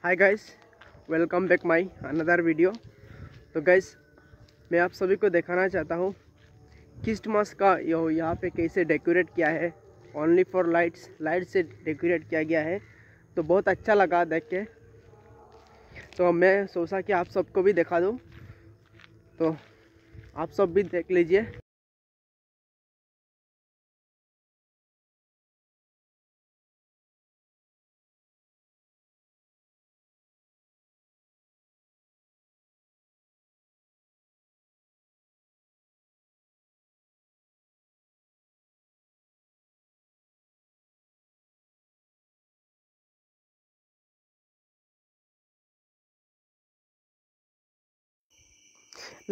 Hi guys, welcome back my another video. तो guys, मैं आप सभी को दिखाना चाहता हूँ क्रिसमस का यहाँ पे कैसे डेकोरेट किया है। ओनली फॉर लाइट से डेकोरेट किया गया है। तो बहुत अच्छा लगा देख के, तो मैं सोचा कि आप सबको भी दिखा दूँ, तो आप सब भी देख लीजिए।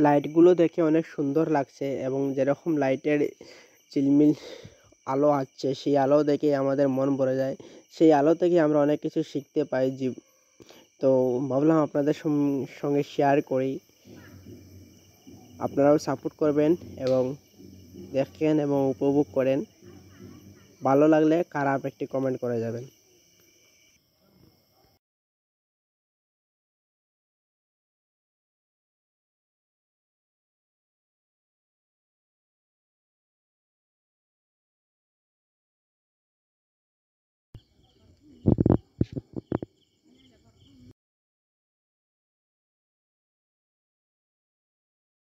লাইটগুলো দেখে অনেক সুন্দর লাগছে এবং যেরকম লাইটের ঝিলমিল আলো আসছে, সেই আলো দেখে আমাদের মন ভরে যায়। সেই আলো থেকে আমরা অনেক কিছু শিখতে পাই। তো ভাবলাম আপনাদের সঙ্গে শেয়ার করি। আপনারাও সাপোর্ট করবেন এবং দেখেন এবং উপভোগ করেন। ভালো লাগলে খারাপ একটি কমেন্ট করে যাবেন।